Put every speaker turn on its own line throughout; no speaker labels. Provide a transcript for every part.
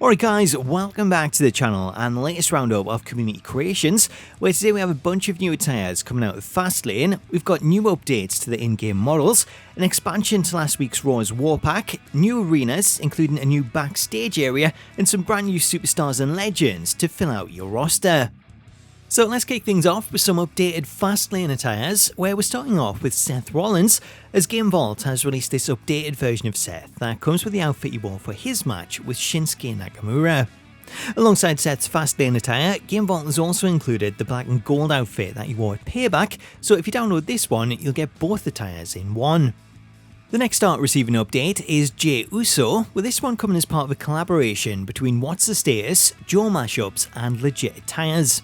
Alright guys, welcome back to the channel and the latest roundup of community creations, where today we have a bunch of new attires coming out of Fastlane. We've got new updates to the in-game models, an expansion to last week's Raw's War Pack, new arenas including a new Backstage area, and some brand new superstars and legends to fill out your roster. So let's kick things off with some updated Fastlane attires, where we're starting off with Seth Rollins, as Game Vault has released this updated version of Seth that comes with the outfit he wore for his match with Shinsuke Nakamura. Alongside Seth's Fastlane attire, Game Vault has also included the black and gold outfit that he wore at Payback, so if you download this one, you'll get both attires in one. The next start receiving update is Jey Uso, with this one coming as part of a collaboration between What's the Status, Joe Mashups and Legit Attires.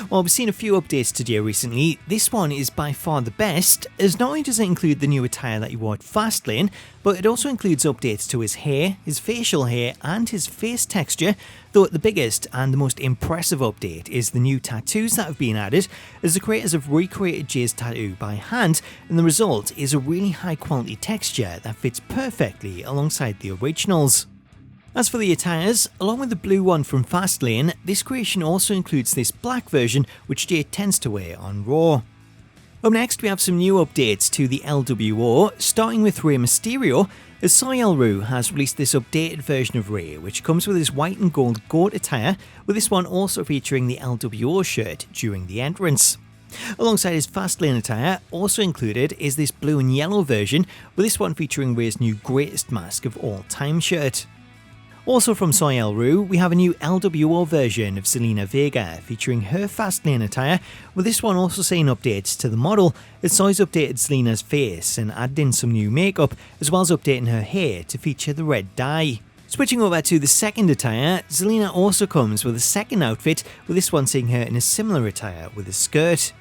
While we've seen a few updates to Jey recently, this one is by far the best, as not only does it include the new attire that he wore at Fastlane, but it also includes updates to his hair, his facial hair and his face texture, though the biggest and the most impressive update is the new tattoos that have been added, as the creators have recreated Jey's tattoo by hand, and the result is a really high quality texture that fits perfectly alongside the originals. As for the attires, along with the blue one from Fastlane, this creation also includes this black version which Jey tends to wear on Raw. Up next we have some new updates to the LWO, starting with Rey Mysterio, as Soyel Rue has released this updated version of Rey which comes with his white and gold goat attire, with this one also featuring the LWO shirt during the entrance. Alongside his Fastlane attire, also included is this blue and yellow version, with this one featuring Rey's new greatest mask of all time shirt. Also from Soyel Rue, we have a new LWO version of Zelina Vega featuring her Fastlane attire, with this one also seeing updates to the model, as Soy's updated Zelina's face and added in some new makeup, as well as updating her hair to feature the red dye. Switching over to the second attire, Zelina also comes with a second outfit, with this one seeing her in a similar attire with a skirt.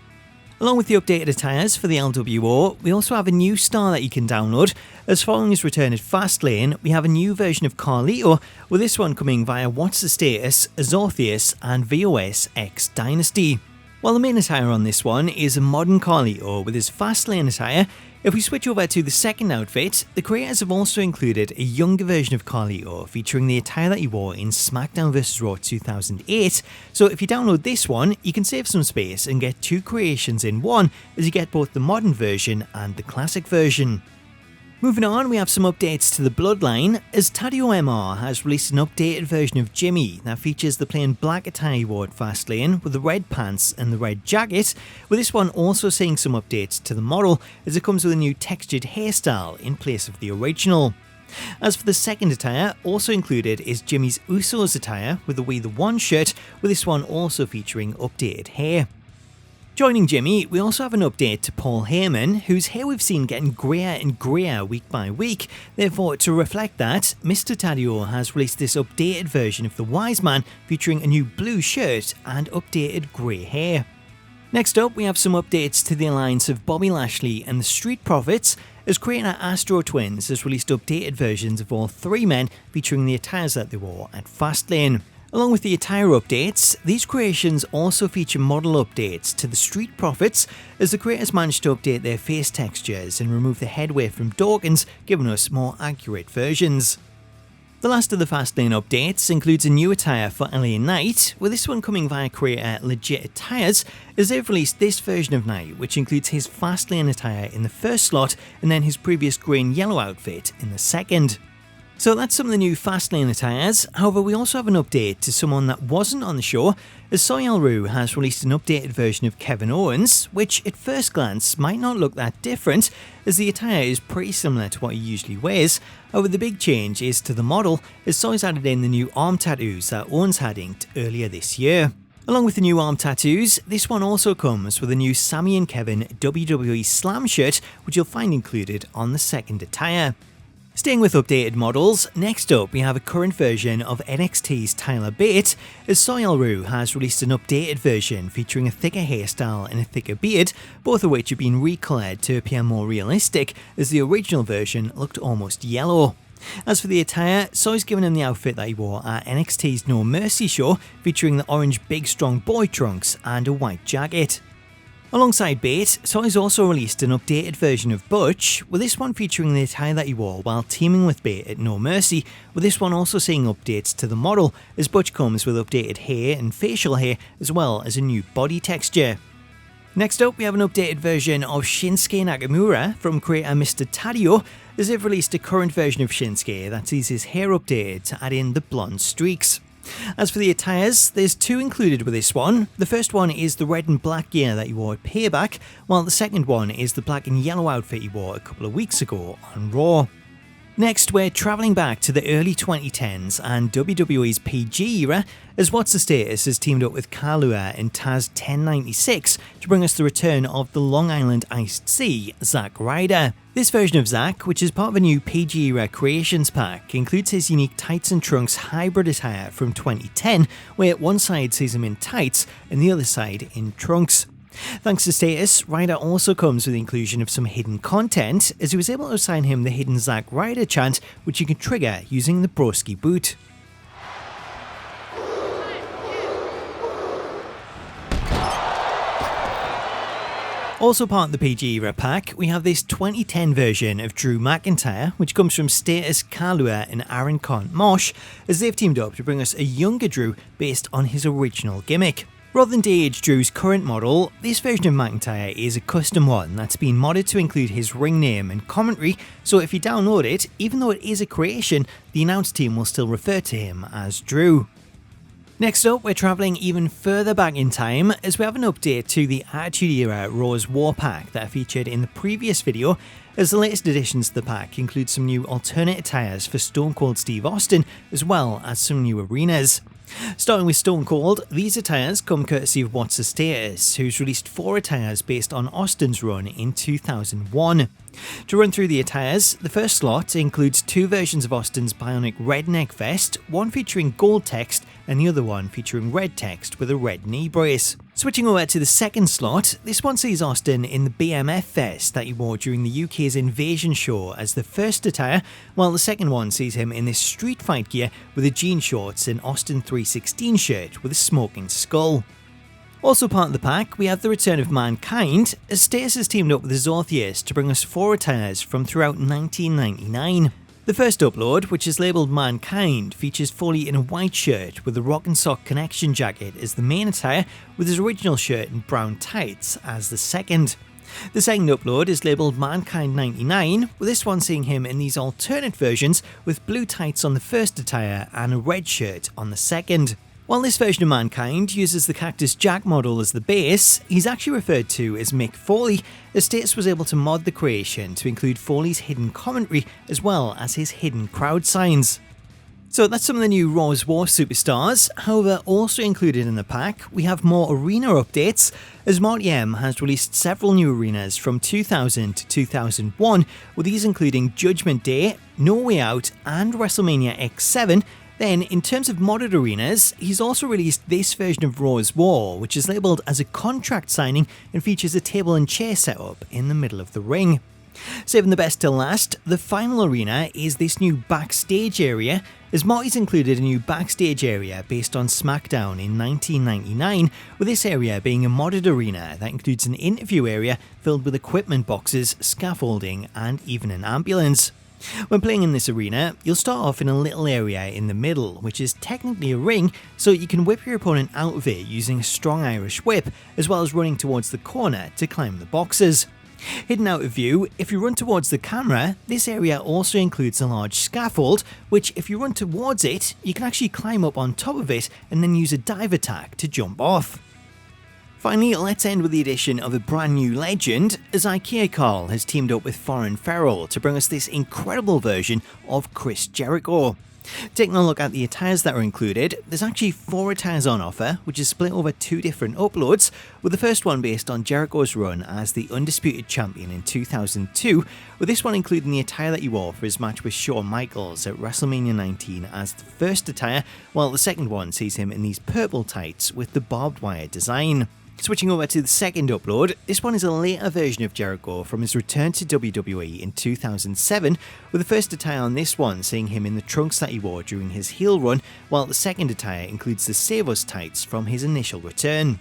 Along with the updated attires for the LWO, we also have a new star that you can download, as following his return at Fastlane, we have a new version of Carlito, with this one coming via What's the Status, Azortheus and VOS X Dynasty. While the main attire on this one is a modern Carlito with his Fastlane attire, if we switch over to the second outfit, the creators have also included a younger version of Carlito featuring the attire that he wore in SmackDown vs Raw 2008, so if you download this one, you can save some space and get two creations in one, as you get both the modern version and the classic version. Moving on, we have some updates to the Bloodline, as Tadio MR has released an updated version of Jimmy that features the plain black attire he wore at Fastlane with the red pants and the red jacket, with this one also seeing some updates to the model, as it comes with a new textured hairstyle in place of the original. As for the second attire, also included is Jimmy's Usos attire with the We The One shirt, with this one also featuring updated hair. Joining Jimmy, we also have an update to Paul Heyman, whose hair we've seen getting greyer and greyer week by week. Therefore, to reflect that, Mr. Tadio has released this updated version of the Wise Man featuring a new blue shirt and updated grey hair. Next up, we have some updates to the alliance of Bobby Lashley and the Street Profits, as creator Astro Twins has released updated versions of all three men featuring the attires that they wore at Fastlane. Along with the attire updates, these creations also feature model updates to the Street Profits, as the creators managed to update their face textures and remove the headwear from Dawkins, giving us more accurate versions. The last of the Fastlane updates includes a new attire for LA Knight, with this one coming via creator Legit Attires, as they've released this version of Knight, which includes his Fastlane attire in the first slot and then his previous grey and yellow outfit in the second. So that's some of the new Fastlane attires. However, we also have an update to someone that wasn't on the show, as Soyel Rue has released an updated version of Kevin Owens, which at first glance might not look that different, as the attire is pretty similar to what he usually wears. However, the big change is to the model, as Soy's added in the new arm tattoos that Owens had inked earlier this year. Along with the new arm tattoos, this one also comes with a new Sammy and Kevin WWE Slam shirt, which you'll find included on the second attire. Staying with updated models, next up we have a current version of NXT's Tyler Bate, as Soyel Rue has released an updated version featuring a thicker hairstyle and a thicker beard, both of which have been recoloured to appear more realistic, as the original version looked almost yellow. As for the attire, Soy's given him the outfit that he wore at NXT's No Mercy show, featuring the orange big strong boy trunks and a white jacket. Alongside Bate, Saw's also released an updated version of Butch, with this one featuring the attire that he wore while teaming with Bate at No Mercy, with this one also seeing updates to the model, as Butch comes with updated hair and facial hair, as well as a new body texture. Next up, we have an updated version of Shinsuke Nakamura from creator Mr. Tadio, as they've released a current version of Shinsuke that sees his hair updated to add in the blonde streaks. As for the attires, there's two included with this one. The first one is the red and black gear that he wore at Payback, while the second one is the black and yellow outfit he wore a couple of weeks ago on Raw. Next, we're travelling back to the early 2010s and WWE's PG era, as What's the Status has teamed up with Carlito and Taz 1096 to bring us the return of the Long Island Iced Tea, Zack Ryder. This version of Zack, which is part of a new PG era creations pack, includes his unique tights and trunks hybrid attire from 2010, where one side sees him in tights and the other side in trunks. Thanks to Status, Ryder also comes with the inclusion of some hidden content, as he was able to assign him the hidden Zack Ryder chant, which you can trigger using the broski boot. Also part of the PG era pack, we have this 2010 version of Drew McIntyre, which comes from Status, Carlito and Aaron Mosh, as they've teamed up to bring us a younger Drew based on his original gimmick. Rather than de-age Drew's current model, this version of McIntyre is a custom one that's been modded to include his ring name and commentary, so if you download it, even though it is a creation, the announce team will still refer to him as Drew. Next up, we're travelling even further back in time, as we have an update to the Attitude Era Raw's War Pack that I featured in the previous video, as the latest additions to the pack include some new alternate attires for Stone Cold Steve Austin, as well as some new arenas. Starting with Stone Cold, these attires come courtesy of What's the Status, who's released 4 attires based on Austin's run in 2001. To run through the attires, the first slot includes 2 versions of Austin's bionic red neck vest, one featuring gold text and the other one featuring red text with a red knee brace. Switching over to the second slot, this one sees Austin in the BMF vest that he wore during the UK's Invasion show as the first attire, while the second one sees him in this street fight gear with the jean shorts and Austin 316 shirt with a smoking skull. Also part of the pack, we have the return of Mankind, as Status has teamed up with the Zorthius to bring us 4 attires from throughout 1999. The first upload, which is labelled Mankind, features Foley in a white shirt with a Rock and Sock Connection jacket as the main attire, with his original shirt and brown tights as the second. The second upload is labelled Mankind 99, with this one seeing him in these alternate versions with blue tights on the first attire and a red shirt on the second. While this version of Mankind uses the Cactus Jack model as the base, he's actually referred to as Mick Foley, as Status was able to mod the creation to include Foley's hidden commentary as well as his hidden crowd signs. So that's some of the new Raw's War superstars. However, also included in the pack, we have more arena updates, as Marty M has released several new arenas from 2000 to 2001, with these including Judgment Day, No Way Out and WrestleMania X7. Then, in terms of modded arenas, he's also released this version of Raw's War, which is labelled as a contract signing and features a table and chair setup in the middle of the ring. Saving the best till last, the final arena is this new Backstage area, as Marty's included a new Backstage area based on SmackDown in 1999, with this area being a modded arena that includes an interview area filled with equipment boxes, scaffolding and even an ambulance. When playing in this arena, you'll start off in a little area in the middle, which is technically a ring, so you can whip your opponent out of it using a strong Irish whip, as well as running towards the corner to climb the boxes. Hidden out of view, if you run towards the camera, this area also includes a large scaffold, which if you run towards it, you can actually climb up on top of it and then use a dive attack to jump off. Finally, let's end with the addition of a brand new legend, as IKEA Carl has teamed up with Foreign Feral to bring us this incredible version of Chris Jericho. Taking a look at the attires that are included, there's actually 4 attires on offer, which is split over 2 different uploads, with the first one based on Jericho's run as the Undisputed Champion in 2002, with this one including the attire that he wore for his match with Shawn Michaels at WrestleMania 19 as the first attire, while the second one sees him in these purple tights with the barbed wire design. Switching over to the second upload, this one is a later version of Jericho from his return to WWE in 2007, with the first attire on this one seeing him in the trunks that he wore during his heel run, while the second attire includes the Save Us tights from his initial return.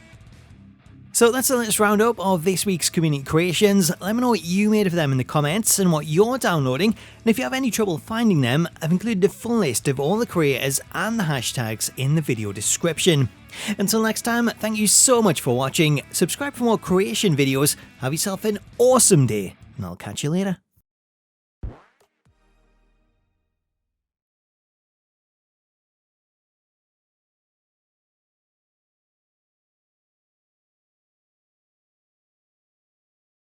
So that's the latest roundup of this week's community creations. Let me know what you made of them in the comments and what you're downloading. And if you have any trouble finding them, I've included a full list of all the creators and the hashtags in the video description. Until next time, thank you so much for watching. Subscribe for more creation videos. Have yourself an awesome day, and I'll catch you later.